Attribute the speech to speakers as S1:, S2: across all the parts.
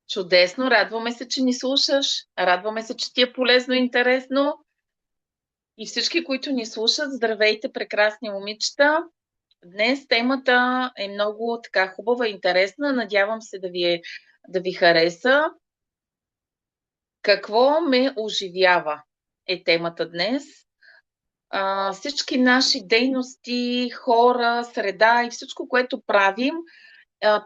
S1: Чудесно, радваме се, че ни слушаш, радваме се, че ти е полезно и интересно. И всички, които ни слушат, здравейте, прекрасни момичета. Днес темата е много така хубава и интересна. Надявам се да ви хареса. Какво ме оживява е темата днес. Всички наши дейности, хора, среда и всичко, което правим,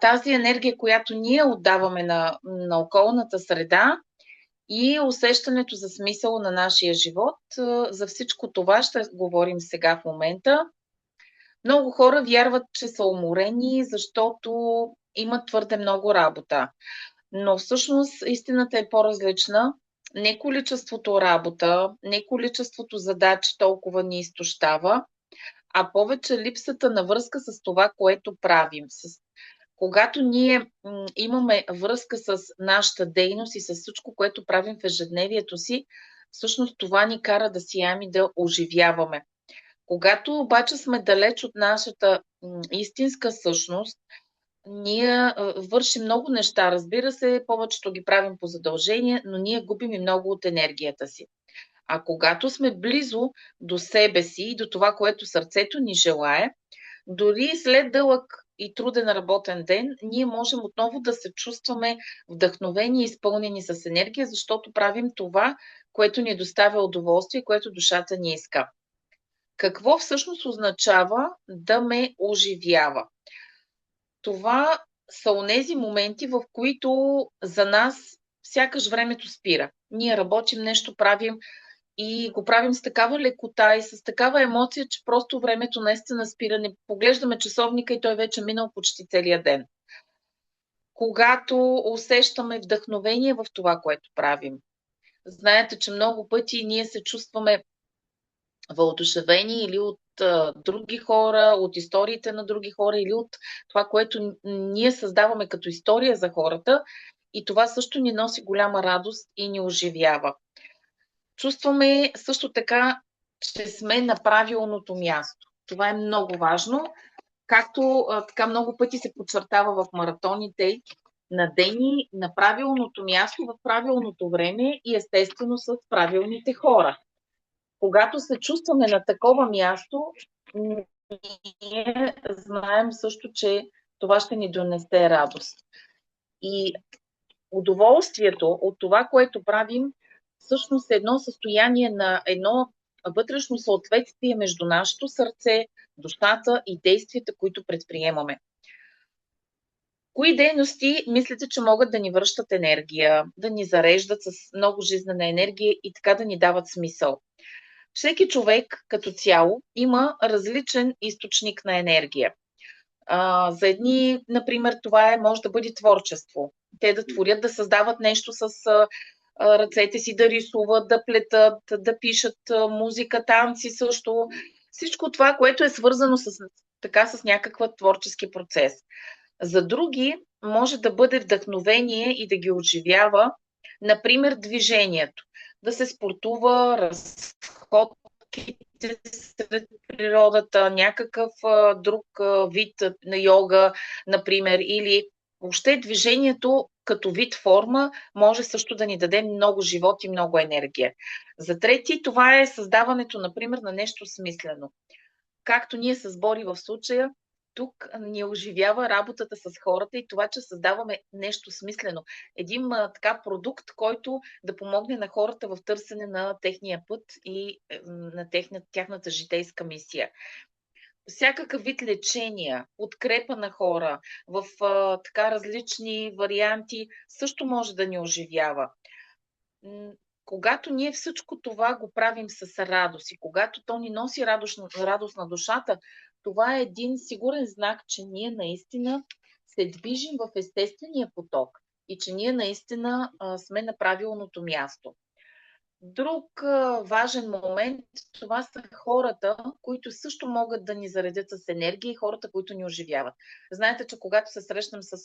S1: тази енергия, която ние отдаваме на околната среда, и усещането за смисъл на нашия живот. За всичко това ще говорим сега в момента. Много хора вярват, че са уморени, защото имат твърде много работа. Но всъщност истината е по-различна. Не количеството работа, не количеството задачи толкова ни изтощава, а повече липсата на връзка с това, което правим. Когато ние имаме връзка с нашата дейност и с всичко, което правим в ежедневието си, всъщност това ни кара да сияем и да оживяваме. Когато обаче сме далеч от нашата истинска същност, ние вършим много неща. Разбира се, повечето ги правим по задължение, но ние губим и много от енергията си. А когато сме близо до себе си и до това, което сърцето ни желае, дори след дълъг и труден работен ден, ние можем отново да се чувстваме вдъхновени и изпълнени с енергия, защото правим това, което ни доставя удоволствие, което душата ни иска. Какво всъщност означава да ме оживява? Това са онези моменти, в които за нас сякаш времето спира. Ние работим нещо, правим и го правим с такава лекота и с такава емоция, че просто времето наистина спира. Не поглеждаме часовника и той вече е минал почти целия ден. Когато усещаме вдъхновение в това, което правим. Знаете, че много пъти ние се чувстваме въодушевени или от други хора, от историите на други хора или от това, което ние създаваме като история за хората, и това също ни носи голяма радост и ни оживява. Чувстваме също така, че сме на правилното място. Това е много важно. Както така много пъти се подчертава в маратоните, надени на правилното място, в правилното време и естествено с правилните хора. Когато се чувстваме на такова място, ние знаем също, че това ще ни донесе радост. И удоволствието от това, което правим, всъщност е едно състояние на едно вътрешно съответствие между нашето сърце, душата и действията, които предприемаме. Кои дейности мислите, че могат да ни връщат енергия, да ни зареждат с много жизнена енергия и така да ни дават смисъл? Всеки човек като цяло има различен източник на енергия. За едни, например, това може да бъде творчество. Те да творят, да създават нещо с ръцете си, да рисуват, да плетат, да пишат музика, танци също. Всичко това, което е свързано с някакъв творчески процес. За други може да бъде вдъхновение и да ги оживява, например, движението. Да се спортува, разходките сред природата, някакъв друг вид на йога, например, или въобще движението като вид форма може също да ни даде много живот и много енергия. За трети това е създаването, например, на нещо смислено. Както ние с Бори в случая, тук ни оживява работата с хората и това, че създаваме нещо смислено. Един така продукт, който да помогне на хората в търсене на техния път и на тяхната житейска мисия. Всякакъв вид лечения, подкрепа на хора в така различни варианти също може да ни оживява. Когато ние всичко това го правим с радост и когато то ни носи радост на душата, това е един сигурен знак, че ние наистина се движим в естествения поток и че ние наистина сме на правилното място. Друг важен момент, това са хората, които също могат да ни заредят с енергия и хората, които ни оживяват. Знаете, че когато се срещнем с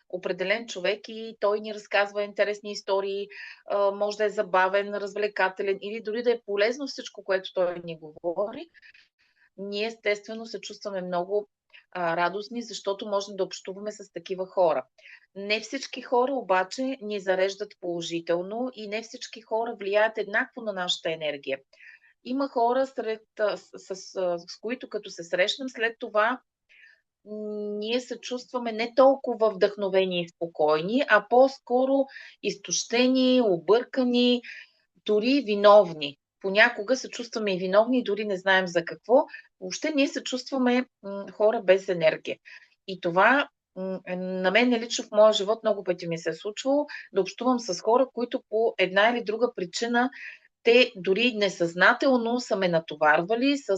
S1: определен човек и той ни разказва интересни истории, може да е забавен, развлекателен или дори да е полезно всичко, което той ни говори, ние естествено се чувстваме много радостни, защото можем да общуваме с такива хора. Не всички хора обаче ни зареждат положително и не всички хора влияят еднакво на нашата енергия. Има хора, с които като се срещнем, след това ние се чувстваме не толкова вдъхновени и спокойни, а по-скоро изтощени, объркани, дори виновни. Понякога се чувстваме и виновни, дори не знаем за какво. Въобще ние се чувстваме хора без енергия. И това на мен лично в моя живот много пъти ми се е случвало да общувам с хора, които по една или друга причина те дори несъзнателно са ме натоварвали с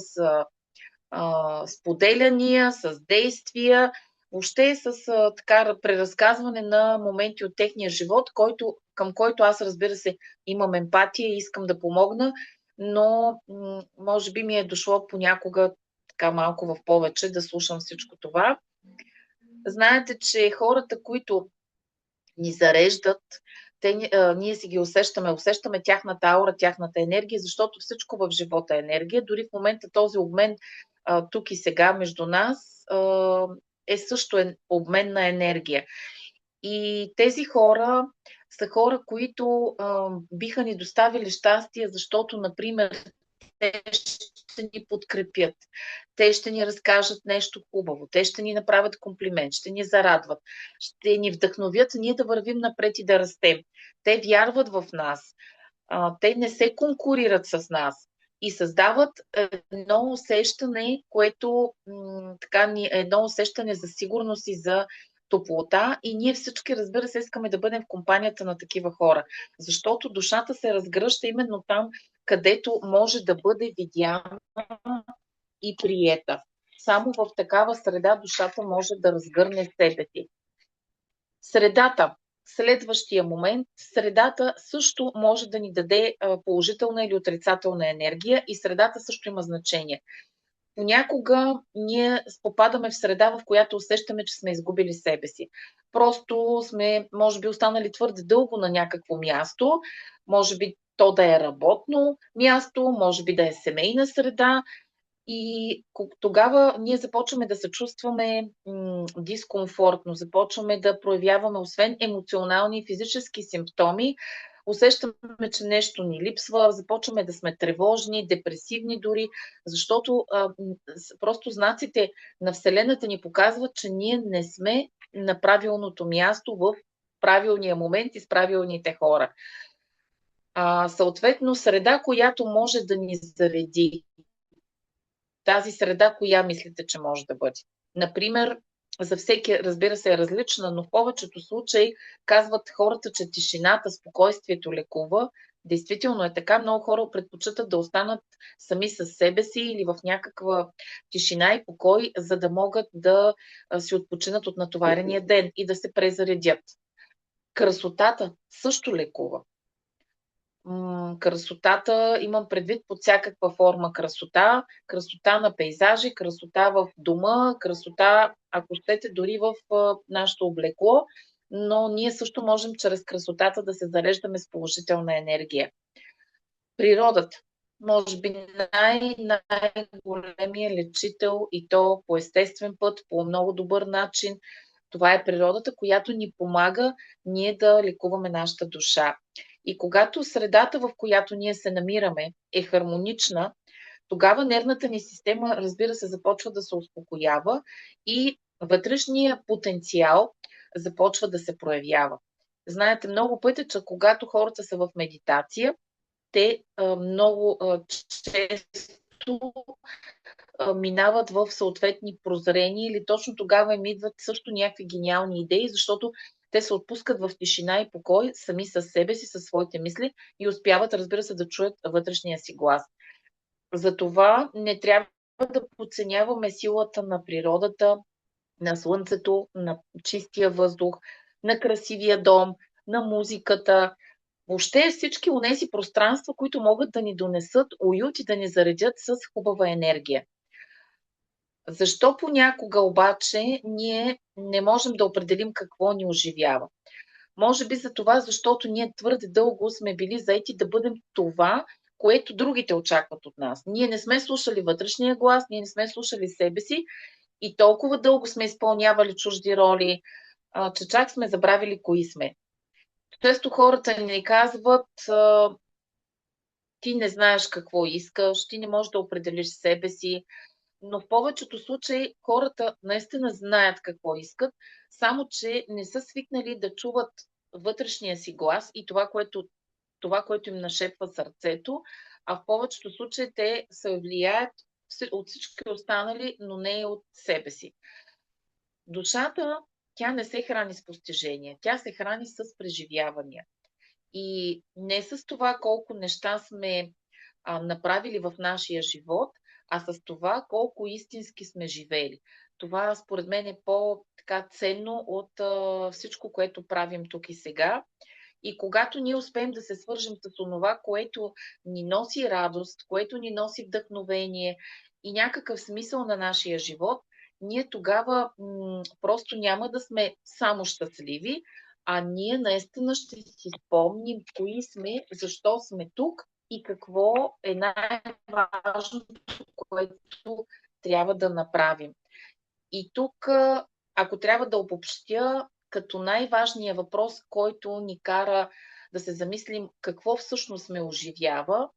S1: споделяния, с действия, въобще с така преразказване на моменти от техния живот, към който аз, разбира се, имам емпатия и искам да помогна, но може би ми е дошло понякога така малко в повече да слушам всичко това. Знаете, че хората, които ни зареждат, ние си ги усещаме тяхната аура, тяхната енергия, защото всичко в живота е енергия. Дори в момента този обмен тук и сега между нас е също обмен на енергия. И тези хора са хора, които биха ни доставили щастие, защото, например, те ще ни подкрепят, те ще ни разкажат нещо хубаво, те ще ни направят комплимент, ще ни зарадват, ще ни вдъхновят ние да вървим напред и да растем. Те вярват в нас, те не се конкурират с нас и създават едно усещане, което едно усещане за сигурност и за топлота, и ние всички, разбира се, искаме да бъдем в компанията на такива хора, защото душата се разгръща именно там, където може да бъде видяна и приета. Само в такава среда душата може да разгърне себе си. Средата. Следващия момент. Средата също може да ни даде положителна или отрицателна енергия и средата също има значение. Понякога ние попадаме в среда, в която усещаме, че сме изгубили себе си. Просто сме, може би, останали твърде дълго на някакво място, може би то да е работно място, може би да е семейна среда, и тогава ние започваме да се чувстваме дискомфортно, започваме да проявяваме, освен емоционални и физически симптоми, усещаме, че нещо ни липсва, започваме да сме тревожни, депресивни дори, защото просто знаците на Вселената ни показват, че ние не сме на правилното място в правилния момент и с правилните хора. Съответно, среда, която може да ни зареди, тази среда, коя мислите, че може да бъде? Например, за всеки, разбира се, е различна, но в повечето случаи казват хората, че тишината, спокойствието лекува. Действително е така. Много хора предпочитат да останат сами със себе си или в някаква тишина и покой, за да могат да си отпочинат от натоварения ден и да се презаредят. Красотата също лекува. Красотата, имам предвид под всякаква форма красота, красота на пейзажи, красота в дома, красота, ако щете, дори в нашето облекло, но ние също можем чрез красотата да се зареждаме с положителна енергия. Природата. Може би най-големия лечител, и то по естествен път, по много добър начин. Това е природата, която ни помага ние да лекуваме нашата душа. И когато средата, в която ние се намираме, е хармонична, тогава нервната ни система, разбира се, започва да се успокоява и вътрешния потенциал започва да се проявява. Знаете, много пъти, че когато хората са в медитация, те много често минават в съответни прозрения или точно тогава им идват също някакви гениални идеи, защото те се отпускат в тишина и покой сами със себе си, със своите мисли и успяват, разбира се, да чуят вътрешния си глас. Затова не трябва да подценяваме силата на природата, на слънцето, на чистия въздух, на красивия дом, на музиката. Въобще всички онези пространства, които могат да ни донесат уют и да ни заредят с хубава енергия. Защо понякога обаче ние не можем да определим какво ни оживява? Може би за това, защото ние твърде дълго сме били заети да бъдем това, което другите очакват от нас. Ние не сме слушали вътрешния глас, ние не сме слушали себе си и толкова дълго сме изпълнявали чужди роли, че чак сме забравили кои сме. Често хората ни казват, ти не знаеш какво искаш, ти не можеш да определиш себе си, но в повечето случаи хората наистина знаят какво искат, само че не са свикнали да чуват вътрешния си глас и това, което им нашепва сърцето, а в повечето случаи те се влияят от всички останали, но не и от себе си. Душата, тя не се храни с постижения, тя се храни с преживявания. И не с това колко неща сме направили в нашия живот, а с това колко истински сме живели. Това според мен е по-така ценно от всичко, което правим тук и сега. И когато ние успеем да се свържем с онова, което ни носи радост, което ни носи вдъхновение и някакъв смисъл на нашия живот, ние тогава просто няма да сме само щастливи, а ние наистина ще си спомним кои сме, защо сме тук и какво е най-важното, което трябва да направим. И тук, ако трябва да обобщя, като най-важният въпрос, който ни кара да се замислим какво всъщност ме оживява,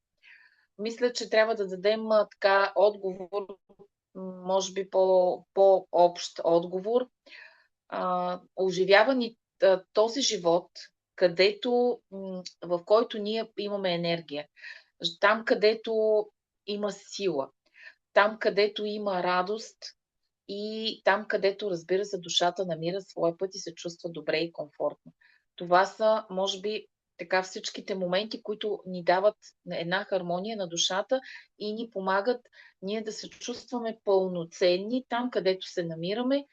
S1: мисля, че трябва да дадем така отговор, може би по-общ отговор. Оживява ни този живот, в който ние имаме енергия. Там, където има сила. Там, където има радост и там, където, разбира се, душата намира своя път и се чувства добре и комфортно. Това са, може би, така всичките моменти, които ни дават една хармония на душата и ни помагат ние да се чувстваме пълноценни там, където се намираме,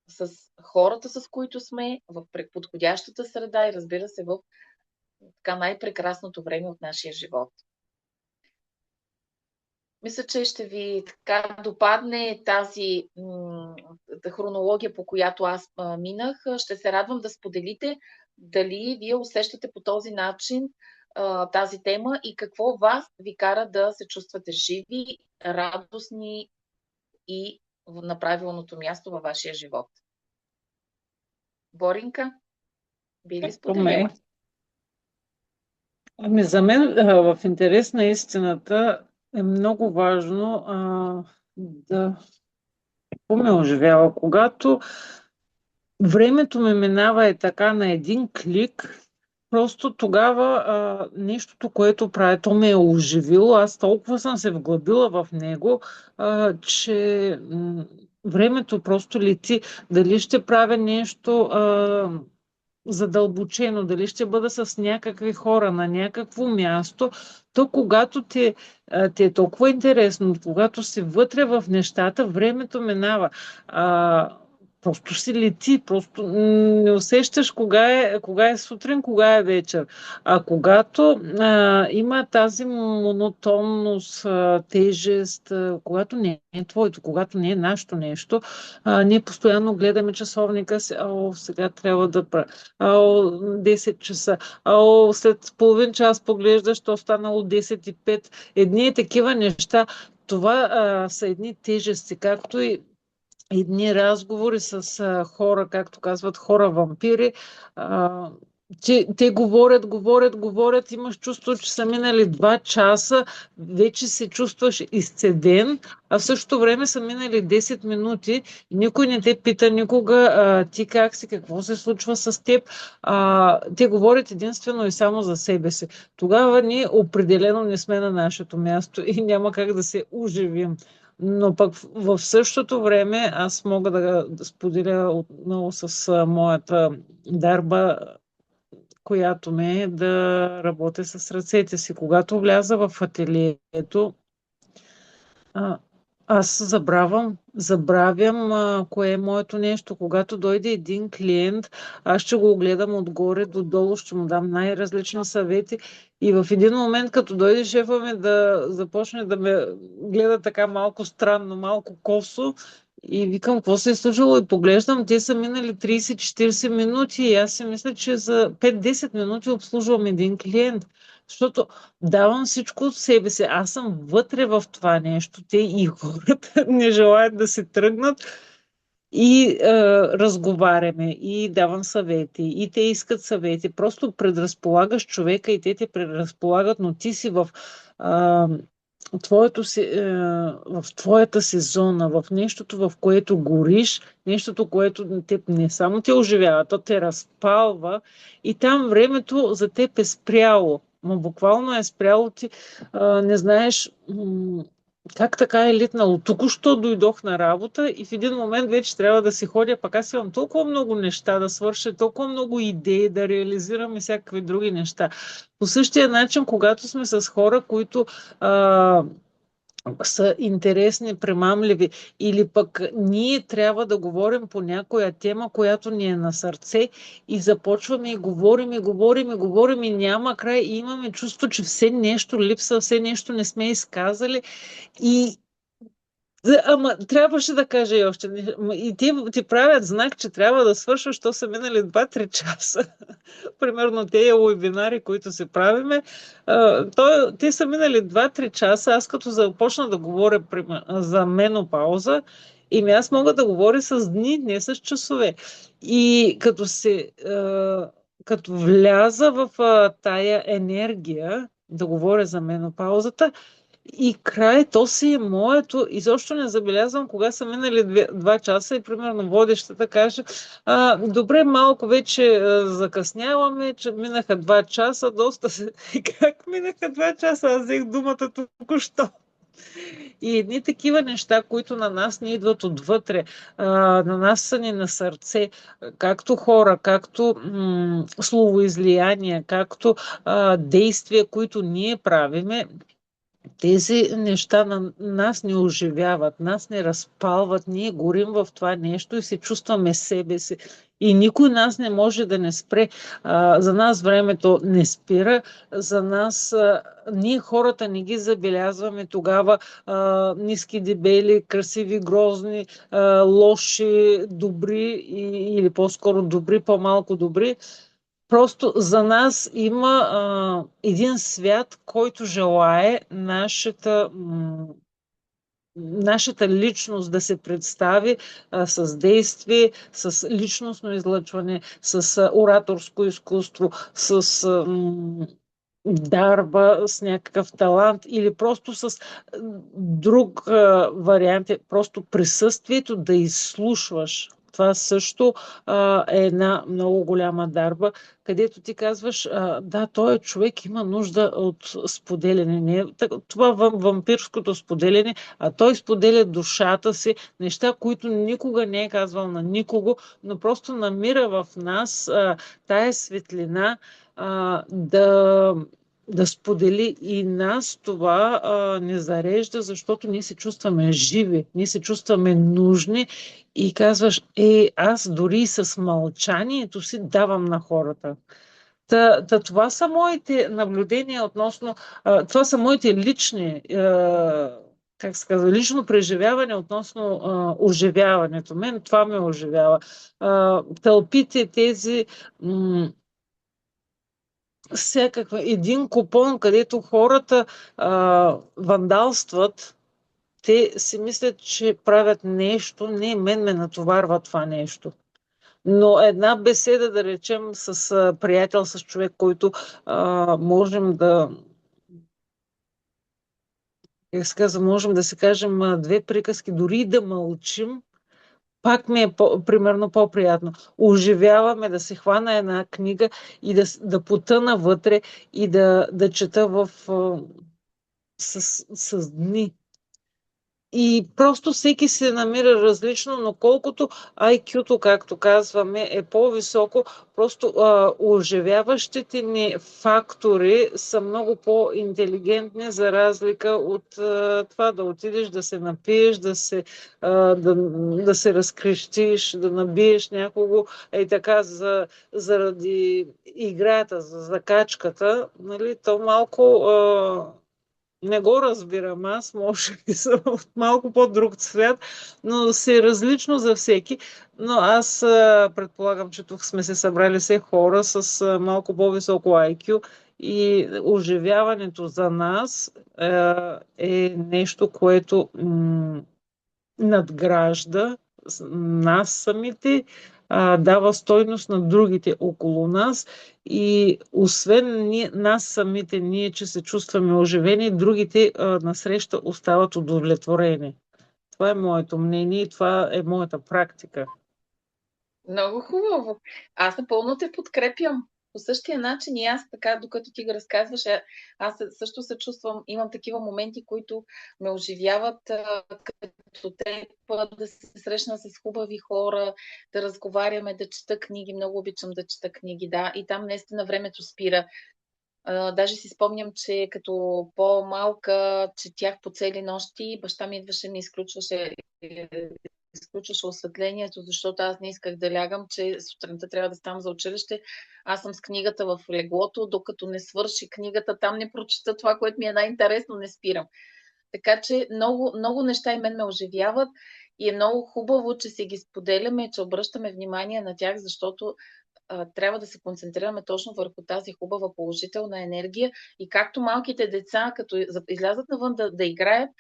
S1: с хората, с които сме, в подходящата среда и, разбира се, в така най-прекрасното време от нашия живот. Мисля, че ще ви така допадне тази хронология, по която аз минах. Ще се радвам да споделите дали вие усещате по този начин тази тема и какво вас ви кара да се чувствате живи, радостни и на правилното място във вашия живот. Боринка, би ли споделила?
S2: Ами за мен в интерес на истината е много важно да ме оживява. Когато времето ме минава е така на един клик, просто тогава нещото, което прави, то ме е оживило. Аз толкова съм се вглъбила в него, че времето просто лети. Дали ще правя нещо задълбочено, дали ще бъда с някакви хора на някакво място, то когато ти е толкова интересно, когато си вътре в нещата, времето минава. Просто си лети, просто не усещаш кога е сутрин, кога е вечер. А когато има тази монотонност, тежест, когато не е твоето, когато не е нашето нещо, ние постоянно гледаме часовника си, сега трябва да правя 10 часа, след половин час поглеждаш, то станало 10:05. Едни такива неща, това са едни тежести, както и едни разговори с хора, както казват хора вампири. Те говорят, имаш чувство, че са минали 2 часа, вече се чувстваш изцеден, а в същото време са минали 10 минути, никой не те пита никога ти как си, какво се случва с теб. Те говорят единствено и само за себе си. Тогава ние определено не сме на нашето място и няма как да се оживим. Но пък в същото време аз мога да споделя отново с моята дарба, която ме е да работя с ръцете си. Когато вляза в ателието, аз забравям кое е моето нещо. Когато дойде един клиент, аз ще го огледам отгоре до долу, ще му дам най-различни съвети. И в един момент, като дойде шефа ми да започне да ме гледа така малко странно, малко косо, и викам, какво се е случило? И поглеждам, те са минали 30-40 минути и аз си мисля, че за 5-10 минути обслужвам един клиент. Защото давам всичко от себе си. Аз съм вътре в това нещо. Те и хората не желаят да се тръгнат и разговаряме, и давам съвети, и те искат съвети. Просто предразполагаш човека и те предразполагат, но ти си а, в твоята си зона, в нещото, в което гориш, нещото, което теб не само те оживява, то те разпалва и там времето за теб е спряло. Но буквално е спряло ти, не знаеш как така е литнало. Току-що дойдох на работа и в един момент вече трябва да си ходя, пък аз имам толкова много неща да свърша, толкова много идеи да реализирам и всякакви други неща. По същия начин, когато сме с хора, които а, са интересни, примамливи, или пък ние трябва да говорим по някоя тема, която ни е на сърце и започваме и говорим, и говорим, и говорим, и няма край, и имаме чувство, че все нещо липсва, все нещо не сме изказали и ама трябваше да кажа и още нещо. И ти правят знак, че трябва да свършваш, що са минали 2-3 часа. Примерно тези уебинари, които се правиме, те са минали 2-3 часа. Аз като започна да говоря за менопауза, и аз мога да говоря с дни, не с часове. И като вляза в тая енергия да говоря за менопаузата, и край, то си е моето. Изобщо не забелязвам кога са минали 2 часа и примерно водещата каже, добре, малко вече закъсняваме, че минаха 2 часа, доста се... Как минаха 2 часа? Аз взех думата току-що. И едни такива неща, които на нас не идват отвътре, на нас са ни на сърце, както хора, както словоизлияния, както действия, които ние правиме, тези неща на нас не оживяват, нас не разпалват, ние горим в това нещо и се чувстваме себе си. И никой нас не може да не спре. За нас времето не спира, за нас ние хората не ги забелязваме тогава ниски, дебели, красиви, грозни, лоши, добри или по-скоро добри, по-малко добри. Просто за нас има един свят, който желае нашата личност да се представи с действие, с личностно излъчване, с ораторско изкуство, с дарба, с някакъв талант или просто с друг вариант, просто присъствието да изслушваш. Това също е една много голяма дарба, където ти казваш, да, той човек има нужда от споделяне. Не е това вампирското споделяне, а той споделя душата си, неща, които никога не е казвал на никого, но просто намира в нас тая светлина да сподели и нас това не зарежда, защото ние се чувстваме живи, ние се чувстваме нужни и казваш, аз дори с мълчанието си давам на хората. Това са моите наблюдения относно, това са моите лични, как се казва, лично преживяване относно оживяването. Мен това ме оживява. Тълпите тези всякаква един купон, където хората вандалстват, те си мислят, че правят нещо, не, мен ме натоварва това нещо. Но една беседа, да речем, с приятел, с човек, който можем да, как се казва, можем да си кажем две приказки, дори и да мълчим, пак ми е примерно по-приятно. Оживяваме да се хвана една книга и да потъна вътре и да чета с дни. И просто всеки се намира различно, но колкото IQ-то, както казваме, е по-високо, просто оживяващите ни фактори са много по-интелигентни, за разлика от това да отидеш да се напиеш, да се разкрещиш, да набиеш някого, така заради играта, за закачката, нали, то малко не го разбирам. Аз може би съм от малко по-друг свят, но си е различно за всеки. Но аз предполагам, че тук сме се събрали все хора с малко по-високо IQ и оживяването за нас е нещо, което надгражда нас самите, дава стойност на другите около нас и освен нас самите, ние, че се чувстваме оживени, другите насреща остават удовлетворени. Това е моето мнение и това е моята практика.
S1: Много хубаво. Аз напълно те подкрепям. По същия начин и аз, така, докато ти го разказваш, аз също се чувствам, имам такива моменти, които ме оживяват, като теб, да се срещна с хубави хора, да разговаряме, да чета книги. Много обичам да чета книги, да. И там наистина времето спира. Даже си спомням, че като по-малка четях по цели нощи, баща ми идваше, ми изключваше осветлението, защото аз не исках да лягам, че сутринта трябва да ставам за училище. Аз съм с книгата в леглото, докато не свърши книгата, там не прочета това, което ми е най-интересно, не спирам. Така че много, много неща и мен ме оживяват и е много хубаво, че се ги споделяме, че обръщаме внимание на тях, защото трябва да се концентрираме точно върху тази хубава положителна енергия и както малките деца, като излязат навън да играят,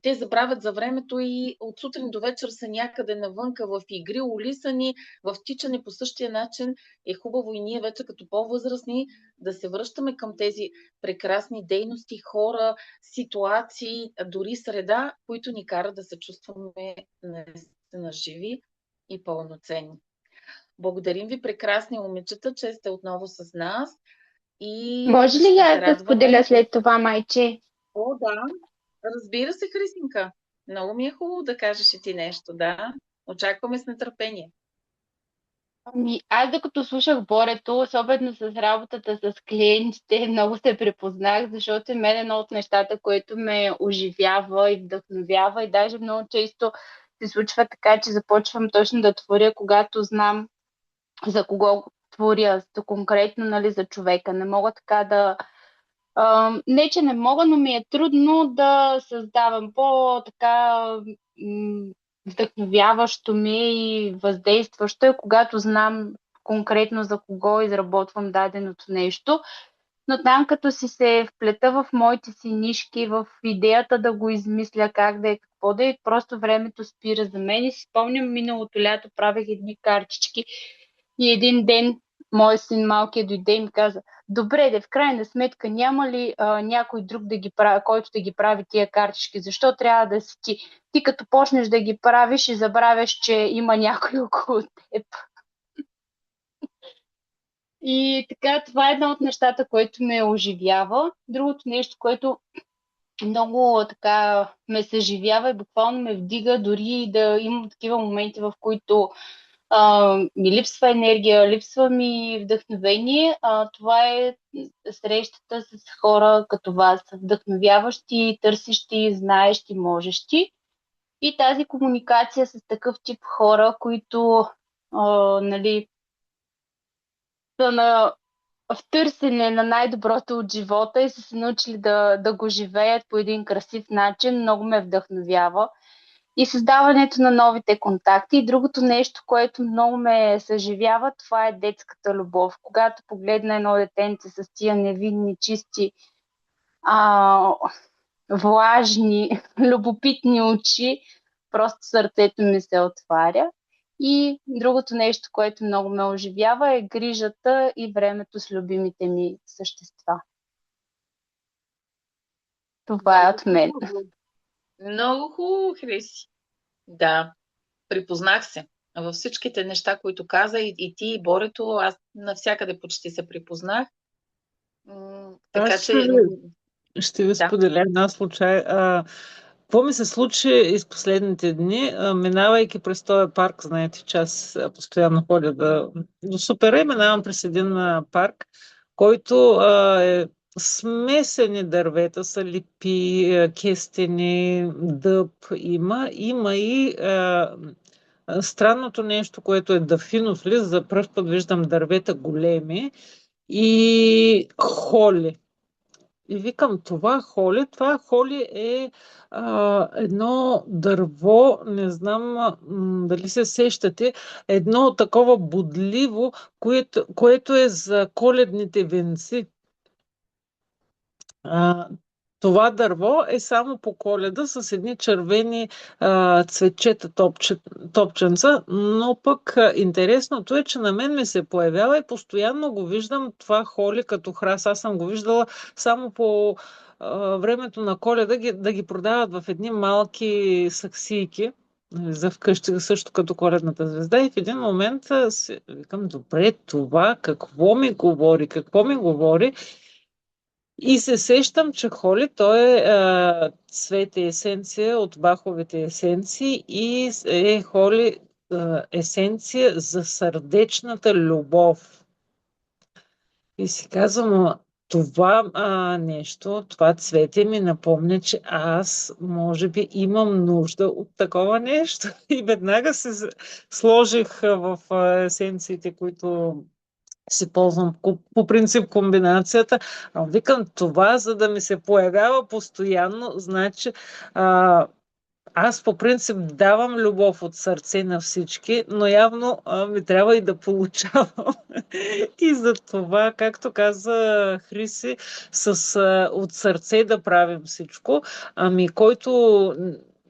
S1: те забравят за времето и от сутрин до вечер са някъде навънка в игри, улисани, в тичане по същия начин. Е хубаво и ние вече като по-възрастни да се връщаме към тези прекрасни дейности, хора, ситуации, дори среда, които ни карат да се чувстваме наистина живи и пълноценни. Благодарим ви, прекрасни момичета, че сте отново с нас и
S3: Може ли
S1: ще
S3: аз
S1: се
S3: да споделя
S1: радваме.
S3: след това, майче?
S1: О, да, разбира се, Христинка. Много ми е хубаво да кажеш и ти нещо, да. Очакваме с нетърпение.
S3: Ами, аз докато слушах Борето, особено с работата с клиентите, много се препознах, защото мен е едно от нещата, което ме оживява и вдъхновява и даже много често се случва така, че започвам точно да творя, когато знам за кого творя, за конкретно, нали, за човека. Не мога така да... не, че не мога, но ми е трудно да създавам по-така вдъхновяващо ми и въздействащо е, когато знам конкретно за кого изработвам даденото нещо. Но там като си се вплета в моите си нишки, в идеята да го измисля как да е, какво да е, просто времето спира за мен. И си спомням, миналото лято правех едни картички и един ден мой син малкият дойде и ми каза: добре, де, в крайна сметка няма ли някой друг да ги прави, който да ги прави тия картички? Защо трябва да си ти? Ти като почнеш да ги правиш и забравяш, че има някой около теб. И така, това е едно от нещата, което ме оживява. Другото нещо, което много така ме съживява и буквално ме вдига, дори да имам такива моменти, в които ми липсва енергия, липсва ми вдъхновение. Това е срещата с хора като вас, вдъхновяващи, търсещи, знаещи, можещи. И тази комуникация с такъв тип хора, които нали, са в търсене на най-доброто от живота и са се научили да го живеят по един красив начин, много ме вдъхновява. И създаването на новите контакти. И другото нещо, което много ме съживява, това е детската любов. Когато погледна едно детенце с тия невинни, чисти, а, влажни, любопитни очи, просто сърцето ми се отваря. И другото нещо, което много ме оживява, е грижата и времето с любимите ми същества. Това е от мен.
S1: Много хубаво, Хриси. Да, припознах се във всичките неща, които каза и ти, и Борето. Аз навсякъде почти се припознах. Така
S2: Аз
S1: че,
S2: ще ви
S1: да.
S2: споделя една случай. Какво ми се случи из последните дни, минавайки през този парк, знаете, че аз постоянно ходя до Супера и минавам през един парк, който е смесени дървета, са липи, кестени, дъб има и странното нещо, което е дафинов лист, за пръв път виждам дървета големи и холи. И викам, това холи е едно дърво, не знам дали се сещате, едно такова бодливо, което е за коледните венци. А, това дърво е само по Коледа с едни червени цветчета, топченца, но пък интересното е, че на мен ми се появява и постоянно го виждам това холи като храс. Аз съм го виждала само по времето на Коледа да ги продават в едни малки саксийки за вкъщи, също като коледната звезда. И в един момент си викам, добре, това какво ми говори? Какво ми говори? И се сещам, че холи, той е цвет и есенция от баховите есенции и е холи есенция за сърдечната любов. И си казвам, това нещо, това цвете ми напомня, че аз може би имам нужда от такова нещо. И веднага се сложих в есенциите, които си ползвам по принцип комбинацията. Викам това, за да ми се появява постоянно, значи аз по принцип давам любов от сърце на всички, но явно ми трябва и да получавам. И за това, както каза Хриси, от сърце да правим всичко. Ами който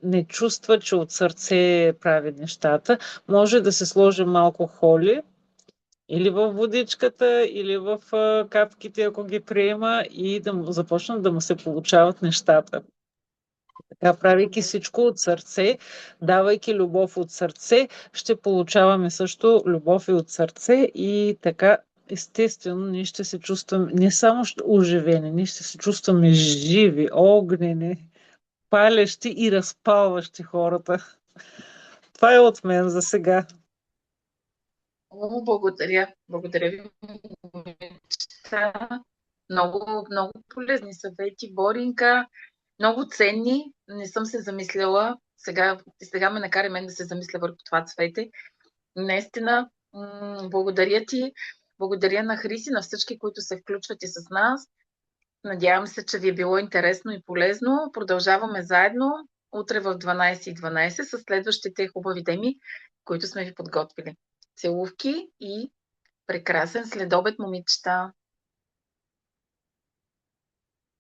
S2: не чувства, че от сърце прави нещата, може да се сложи малко холи, или в водичката, или в капките, ако ги приема, и да започнат да му се получават нещата. Така, правейки всичко от сърце, давайки любов от сърце, ще получаваме също любов и от сърце и така, естествено, ние ще се чувстваме не само оживени, ние ще се чувстваме живи, огнени, палещи и разпалващи хората. Това е от мен за сега.
S1: Благодаря. Благодаря ви. Много, много полезни съвети, Боринка. Много ценни. Не съм се замисляла. Сега ме накара мен да се замисля върху това цвете. Наистина, благодаря ти. Благодаря на Хриси, на всички, които се включват и с нас. Надявам се, че ви е било интересно и полезно. Продължаваме заедно утре в 12:12 с следващите хубави теми, които сме ви подготвили. Целувки и прекрасен следобед, момичета!